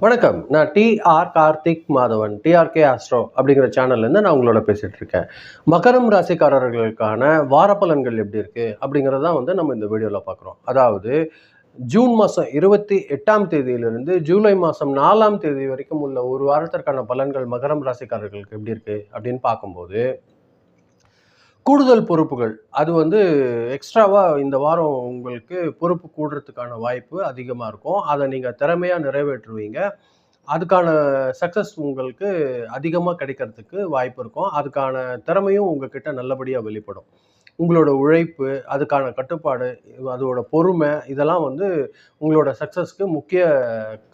வணக்கம். நான் Karthik Madhavan. TRK astro அப்படிங்கிற சேனல்லேருந்து நான் உங்களோட பேசிட்டு இருக்கேன். மகரம் ராசிக்காரர்களுக்கான வாரப்பலன்கள் எப்படி இருக்கு அப்படிங்கிறத தான் நம்ம இந்த வீடியோவில் பார்க்குறோம். அதாவது ஜூன் மாதம் 28ஆம் தேதியிலிருந்து ஜூலை மாதம் 4ஆம் தேதி வரைக்கும் உள்ள ஒரு வாரத்திற்கான பலன்கள் மகரம் ராசிக்காரர்களுக்கு எப்படி இருக்கு அப்படின்னு பார்க்கும்போது, கூடுதல் பொறுப்புகள் அது எக்ஸ்ட்ராவாக இந்த வாரம் உங்களுக்கு பொறுப்பு கூடுறதுக்கான வாய்ப்பு அதிகமாக இருக்கும். அதை நீங்கள் திறமையாக நிறைவேற்றுவீங்க. அதுக்கான சக்ஸஸ் உங்களுக்கு அதிகமாக கிடைக்கிறதுக்கு வாய்ப்பு இருக்கும். அதுக்கான திறமையும் உங்ககிட்ட நல்லபடியாக வெளிப்படும். உங்களோட உழைப்பு, அதுக்கான கட்டுப்பாடு, அதோட பொறுமை இதெல்லாம் உங்களோட சக்ஸஸ்க்கு முக்கிய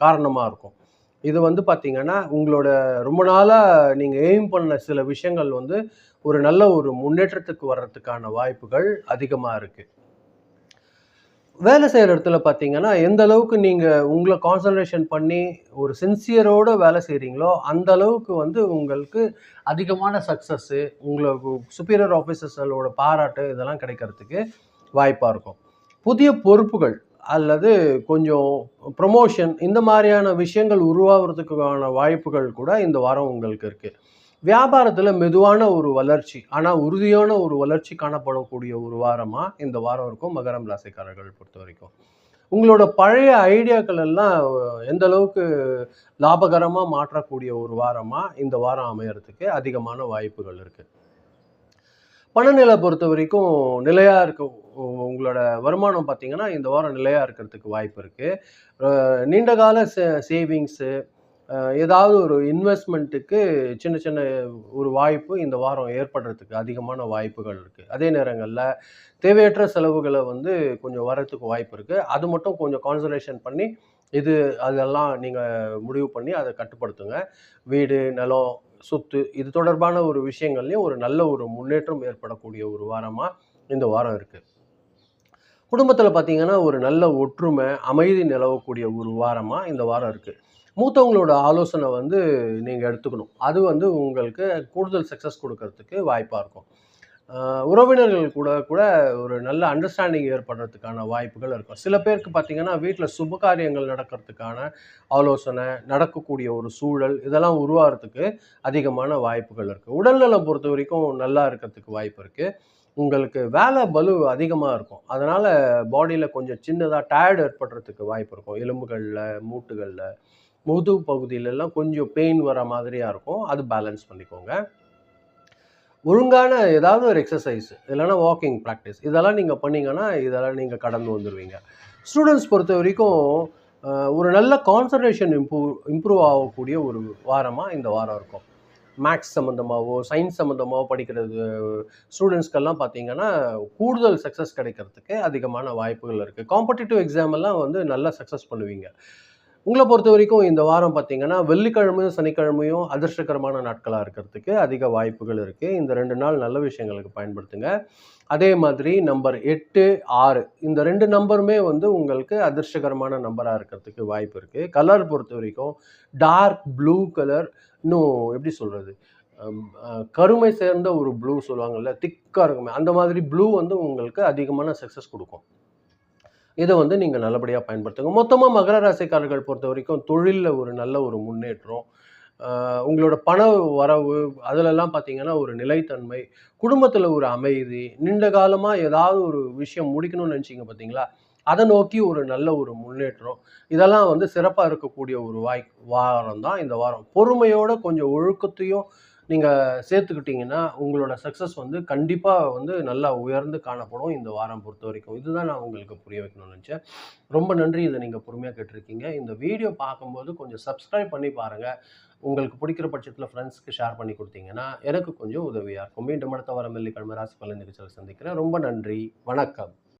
காரணமாக இருக்கும். இது பார்த்தீங்கன்னா, உங்களோட ரொம்ப நாளாக நீங்கள் எய்ம் பண்ண சில விஷயங்கள் ஒரு நல்ல ஒரு முன்னேற்றத்துக்கு வர்றதுக்கான வாய்ப்புகள் அதிகமாக இருக்குது. வேலை செய்கிற இடத்துல பார்த்தீங்கன்னா, எந்த அளவுக்கு நீங்கள் உங்களை கான்சன்ட்ரேஷன் பண்ணி ஒரு சின்சியரோடு வேலை செய்கிறீங்களோ, அந்த அளவுக்கு உங்களுக்கு அதிகமான சக்ஸஸ்ஸு, உங்களுக்கு சுப்பீரியர் ஆஃபீஸர்ஸோட பாராட்டு இதெல்லாம் கிடைக்கிறதுக்கு வாய்ப்பாக இருக்கும். புதிய பொறுப்புகள் அல்லது கொஞ்சம் ப்ரமோஷன் இந்த மாதிரியான விஷயங்கள் உருவாகிறதுக்கான வாய்ப்புகள் கூட இந்த வாரம் உங்களுக்கு இருக்குது. வியாபாரத்தில் மெதுவான ஒரு வளர்ச்சி, ஆனால் உறுதியான ஒரு வளர்ச்சி காணப்படக்கூடிய ஒரு வாரமாக இந்த வாரம் இருக்கும் மகரம் ராசிக்காரர்கள் பொறுத்த வரைக்கும். உங்களோட பழைய ஐடியாக்கள் எல்லாம் எந்த அளவுக்கு லாபகரமாக மாற்றக்கூடிய ஒரு வாரமாக இந்த வாரம் அமையறதுக்கு அதிகமான வாய்ப்புகள் இருக்குது. பணநிலை பொறுத்த வரைக்கும் நிலையாக இருக்கும். உங்களோட வருமானம் பார்த்தீங்கன்னா இந்த வாரம் நிலையாக இருக்கிறதுக்கு வாய்ப்பு இருக்குது. நீண்டகால சேவிங்ஸு, ஏதாவது ஒரு இன்வெஸ்ட்மெண்ட்டுக்கு சின்ன சின்ன ஒரு வாய்ப்பு இந்த வாரம் ஏற்படுறதுக்கு அதிகமான வாய்ப்புகள் இருக்குது. அதே நேரங்களில் தேவையற்ற செலவுகளை கொஞ்சம் வரத்துக்கு வாய்ப்பு இருக்குது. அது மட்டும் கொஞ்சம் கான்சன்ட்ரேஷன் பண்ணி அதெல்லாம் நீங்கள் முடிவு பண்ணி அதை கட்டுப்படுத்துங்க. வீடு, நிலம், சொத்து இது தொடர்பான ஒரு விஷயங்கள்லையும் ஒரு நல்ல ஒரு முன்னேற்றம் ஏற்படக்கூடிய ஒரு வாரமாக இந்த வாரம் இருக்குது. குடும்பத்தில் பார்த்தீங்கன்னா ஒரு நல்ல ஒற்றுமை, அமைதி நிலவக்கூடிய ஒரு வாரமாக இந்த வாரம் இருக்குது. மூத்தவங்களோட ஆலோசனை நீங்கள் எடுத்துக்கணும். அது உங்களுக்கு கூடுதல் சக்ஸஸ் கொடுக்கறதுக்கு வாய்ப்பாக இருக்கும். உறவினர்கள் கூட கூட ஒரு நல்ல அண்டர்ஸ்டாண்டிங் ஏற்படுறதுக்கான வாய்ப்புகள் இருக்கும். சில பேருக்கு பார்த்தீங்கன்னா வீட்டில் சுபகாரியங்கள் நடக்கிறதுக்கான ஆலோசனை, நடக்கக்கூடிய ஒரு சூழல் இதெல்லாம் உருவாகிறதுக்கு அதிகமான வாய்ப்புகள் இருக்குது. உடல்நலம் பொறுத்த வரைக்கும் நல்லா இருக்கிறதுக்கு வாய்ப்பு இருக்குது. உங்களுக்கு வேலை பளு அதிகமாக இருக்கும். அதனால் பாடியில் கொஞ்சம் சின்னதாக டயர்டு ஏற்படுறதுக்கு வாய்ப்பு இருக்கும். எலும்புகளில், மூட்டுகளில், முதுகு பகுதியிலெல்லாம் கொஞ்சம் பெயின் வர மாதிரியாக இருக்கும். அது பேலன்ஸ் பண்ணிக்கோங்க. ஒழுங்கான ஏதாவது ஒரு எக்ஸசைஸ் இல்லைன்னா வாக்கிங் ப்ராக்டிஸ் இதெல்லாம் நீங்கள் பண்ணிங்கன்னா இதெல்லாம் நீங்கள் கடந்து வந்துடுவீங்க. ஸ்டூடெண்ட்ஸ் பொறுத்த வரைக்கும் ஒரு நல்ல கான்சன்ட்ரேஷன் இம்ப்ரூவ் ஆகக்கூடிய ஒரு வாரமாக இந்த வாரம் இருக்கும். மேக்ஸ் சம்மந்தமாகவோ சயின்ஸ் சம்மந்தமாகவோ படிக்கிறது ஸ்டூடெண்ட்ஸ்க்கெல்லாம் பார்த்தீங்கன்னா கூடுதல் சக்ஸஸ் கிடைக்கிறதுக்கு அதிகமான வாய்ப்புகள் இருக்குது. காம்படிட்டிவ் எக்ஸாம் எல்லாம் நல்லா சக்ஸஸ் பண்ணுவீங்க. உங்களை பொறுத்த வரைக்கும் இந்த வாரம் பார்த்தீங்கன்னா வெள்ளிக்கிழமையும் சனிக்கிழமையும் அதிர்ஷ்டகரமான நாட்களாக இருக்கிறதுக்கு அதிக வாய்ப்புகள் இருக்குது. இந்த 2 நாள் நல்ல விஷயங்களுக்கு பயன்படுத்துங்க. அதே மாதிரி நம்பர் 8, 6 இந்த 2 நம்பருமே உங்களுக்கு அதிர்ஷ்டகரமான நம்பராக இருக்கிறதுக்கு வாய்ப்பு இருக்குது. கலர் பொறுத்த வரைக்கும் டார்க் ப்ளூ கலர், இன்னும் எப்படி சொல்கிறது, கருமை சேர்ந்த ஒரு ப்ளூ சொல்லுவாங்கள்ல, திக்காக இருக்குமே அந்த மாதிரி ப்ளூ உங்களுக்கு அதிகமான சக்ஸஸ் கொடுக்கும். இதை நீங்கள் நல்லபடியாக பயன்படுத்துங்க. மொத்தமாக மகர ராசிக்காரர்கள் பொறுத்த வரைக்கும் தொழிலில் ஒரு நல்ல ஒரு முன்னேற்றம், உங்களோட பண வரவு அதிலெல்லாம் பார்த்தீங்கன்னா ஒரு நிலைத்தன்மை, குடும்பத்தில் ஒரு அமைதி, நீண்ட காலமாக ஏதாவது ஒரு விஷயம் முடிக்கணும்னு நினச்சிங்க பார்த்தீங்களா, அதை நோக்கி ஒரு நல்ல ஒரு முன்னேற்றம் இதெல்லாம் சிறப்பாக இருக்கக்கூடிய ஒரு வாரம் தான் இந்த வாரம். பொறுமையோட கொஞ்சம் ஒழுக்கத்தையும் நீங்கள் சேர்த்துக்கிட்டிங்கன்னா உங்களோட சக்ஸஸ் கண்டிப்பாக நல்லா உயர்ந்து காணப்படும் இந்த வாரம் பொறுத்த வரைக்கும். இதுதான் நான் உங்களுக்கு புரிய வைக்கணும்னு நினச்சேன். ரொம்ப நன்றி. இதை நீங்கள் பொறுமையாக கேட்டிருக்கீங்க. இந்த வீடியோ பார்க்கும்போது கொஞ்சம் சப்ஸ்கிரைப் பண்ணி பாருங்கள். உங்களுக்கு பிடிக்கிற பட்சத்தில் ஃப்ரெண்ட்ஸ்க்கு ஷேர் பண்ணி கொடுத்தீங்கன்னா எனக்கு கொஞ்சம் உதவியாக இருக்கும். மீண்டும் அடுத்த வாரம் வெள்ளிக்கிழமை ராசி பலன் நிகழ்ச்சியில் சந்திக்கிறேன். ரொம்ப நன்றி. வணக்கம்.